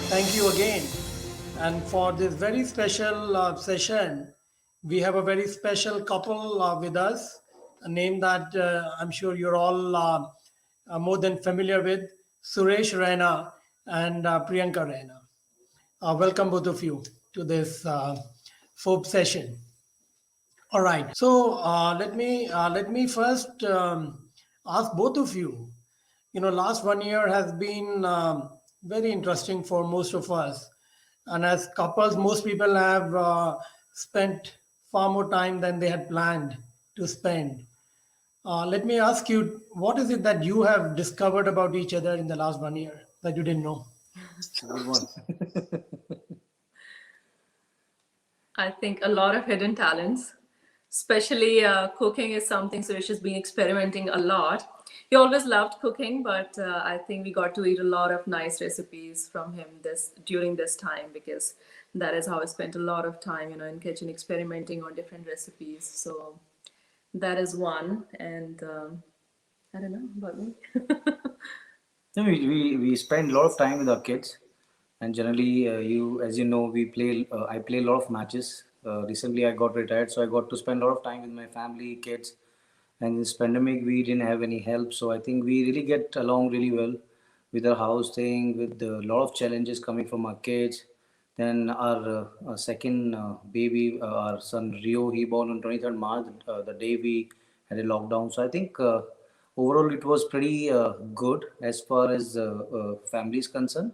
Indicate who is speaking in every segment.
Speaker 1: Thank you again. And for this very special session, we have a very special couple with us, a name that I'm sure you're all more than familiar with, Suresh Raina and Priyanka Raina. Welcome both of you to this Forbes session. All right. So let me first ask both of you. Last 1 year has been very interesting for most of us, and as couples, most people have spent far more time than they had planned to spend. Let me ask you, what is it that you have discovered about each other in the last 1 year that you didn't know?
Speaker 2: It's a good one.
Speaker 3: I think a lot of hidden talents, especially cooking is something Suresh has been experimenting a lot. He always loved cooking, but I think we got to eat a lot of nice recipes from him this during this time because that is how I spent a lot of time, in kitchen experimenting on different recipes. So that is one, and I don't know about me.
Speaker 2: No, we spend a lot of time with our kids, and generally, as you know, we play. I play a lot of matches. Recently, I got retired, so I got to spend a lot of time with my family, kids. And this pandemic, we didn't have any help, so I think we really get along really well with our house thing, with a lot of challenges coming from our kids. Then our second baby, our son Rio, he born on 23rd March, the day we had a lockdown. So I think overall it was pretty good as far as family is concerned.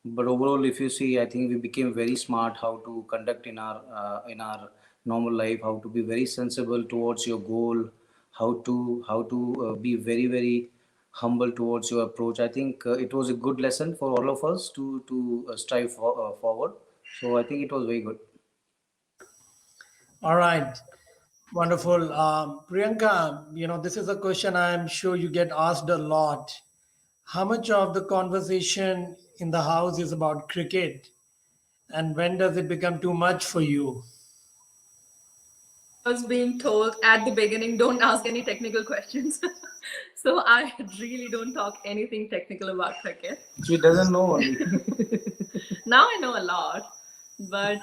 Speaker 2: But overall, if you see, I think we became very smart how to conduct in our normal life, how to be very sensible towards your goal, how to be very very humble towards your approach. I think it was a good lesson for all of us to strive forward. So I think it was very good.
Speaker 1: All right. Wonderful. Priyanka, this is a question I'm sure you get asked a lot. How much of the conversation in the house is about cricket, and when does it become too much for you?
Speaker 3: I was being told at the beginning, don't ask any technical questions. So I really don't talk anything technical about cricket.
Speaker 2: She doesn't know only.
Speaker 3: Now I know a lot, but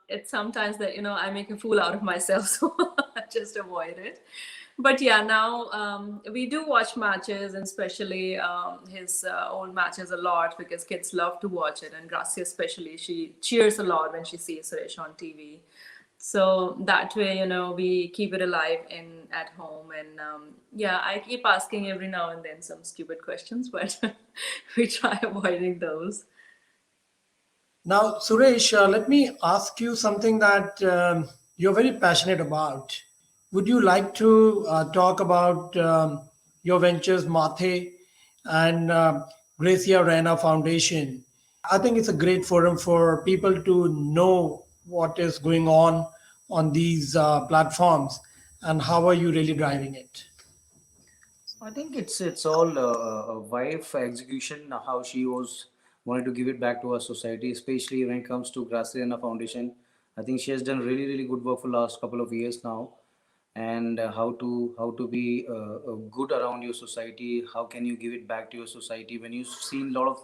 Speaker 3: it's sometimes that I make a fool out of myself, so I just avoid it. But yeah, now we do watch matches, and especially his old matches a lot because kids love to watch it. And Gracia, especially, she cheers a lot when she sees Suresh on TV. So that way, we keep it alive in at home. And yeah, I keep asking every now and then some stupid questions, but we try avoiding those.
Speaker 1: Now, Suresh, let me ask you something that you're very passionate about. Would you like to talk about your ventures, Mathe and Gracia Raina Foundation? I think it's a great forum for people to know what is going on these platforms and how are you really driving it.
Speaker 2: I think it's all a wife execution, how she was wanted to give it back to our society, especially when it comes to Gracia Raina Foundation. I think she has done really really good work for last couple of years now, and how to be good around your society. How can you give it back to your society when you've seen a lot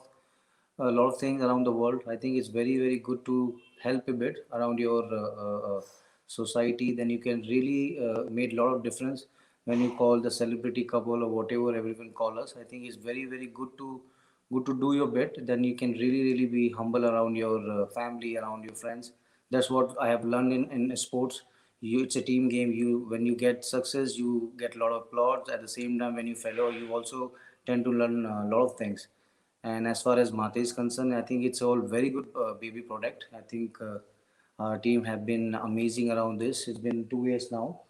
Speaker 2: of things around the world? I think it's very very good to help a bit around your society. Then you can really make a lot of difference when you call the celebrity couple or whatever everyone call us. I think it's very very good to do your bit. Then you can really really be humble around your family, around your friends. That's what I have learned in sports. It's a team game. When you get success, you get a lot of applause. At the same time, when you fail, you also tend to learn a lot of things. And as far as Mate is concerned, I think it's all very good baby product. I think our team have been amazing around this. It's been 2 years now,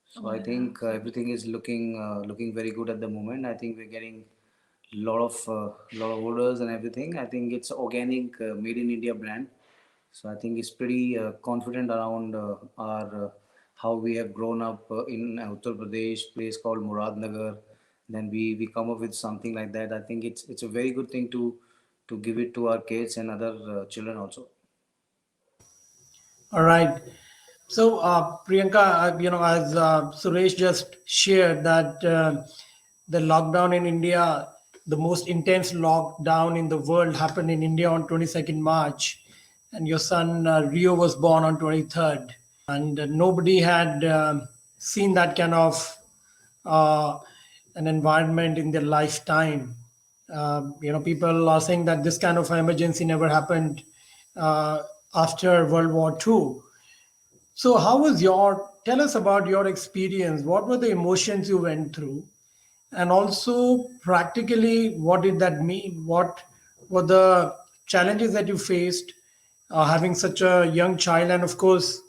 Speaker 2: so
Speaker 3: Oh,
Speaker 2: I
Speaker 3: yeah.
Speaker 2: think everything is looking very good at the moment. I think we're getting lot of orders and everything. I think it's organic, made in India brand. So I think it's pretty confident around our how we have grown up in Uttar Pradesh, place called Muradnagar. Then we come up with something like that. I think it's a very good thing to give it to our kids and other children also.
Speaker 1: All right. So, Priyanka, as Suresh just shared that the lockdown in India the most intense lockdown in the world happened in India on 22nd March, and your son Rio was born on 23rd, and nobody had seen that kind of uh, an environment in their lifetime. People are saying that this kind of emergency never happened uh, after World War II. So, how was tell us about your experience? What were the emotions you went through? And also, practically, what did that mean? What were the challenges that you faced having such a young child? And of course,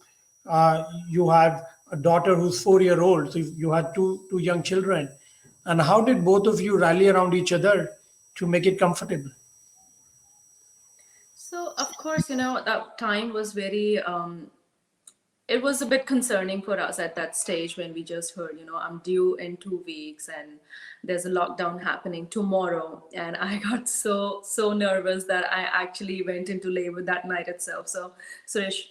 Speaker 1: you have a daughter who's 4 year old. So, you had two young children. And how did both of you rally around each other to make it comfortable?
Speaker 3: So, of course, that time was very, it was a bit concerning for us at that stage when we just heard, I'm due in 2 weeks and there's a lockdown happening tomorrow. And I got so nervous that I actually went into labor that night itself. So, Suresh,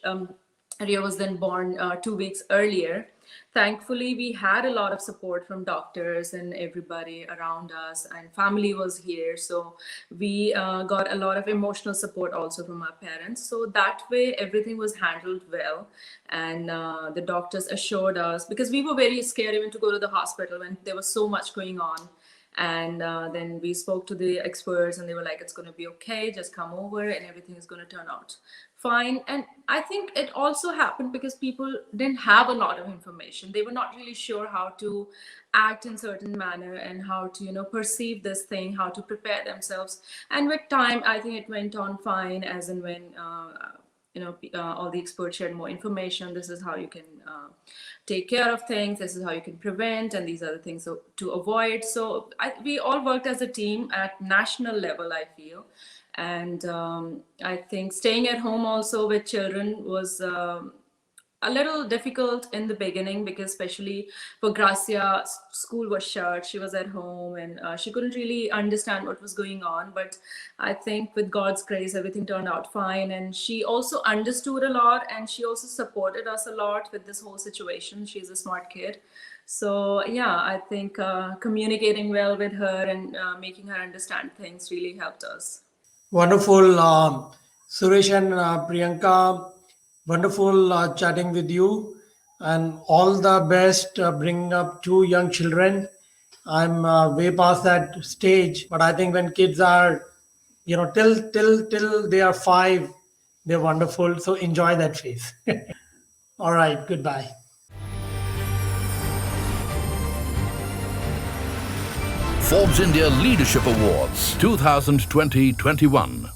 Speaker 3: Ria was then born 2 weeks earlier. Thankfully, we had a lot of support from doctors and everybody around us, and family was here. So we got a lot of emotional support also from our parents. So that way, everything was handled well. And the doctors assured us, because we were very scared even to go to the hospital when there was so much going on. And then we spoke to the experts and they were like, it's going to be okay, just come over and everything is going to turn out fine. And I think it also happened because people didn't have a lot of information. They were not really sure how to act in certain manner and how to perceive this thing, how to prepare themselves. And with time, I think it went on fine, as in when all the experts shared more information. This is how you can take care of things, this is how you can prevent, and these are the things to avoid. So we all worked as a team at national level, I feel. And I think staying at home also with children was a little difficult in the beginning, because especially for Gracia, school was shut, she was at home, and she couldn't really understand what was going on. But I think with God's grace, everything turned out fine. And she also understood a lot, and she also supported us a lot with this whole situation. She's a smart kid. So yeah, I think communicating well with her and making her understand things really helped us.
Speaker 1: Wonderful. Suresh and Priyanka, wonderful chatting with you, and all the best bringing up two young children. I'm way past that stage, but I think when kids are, till they are 5, they're wonderful. So enjoy that phase. All right. Goodbye.
Speaker 4: Forbes India Leadership Awards 2020-21.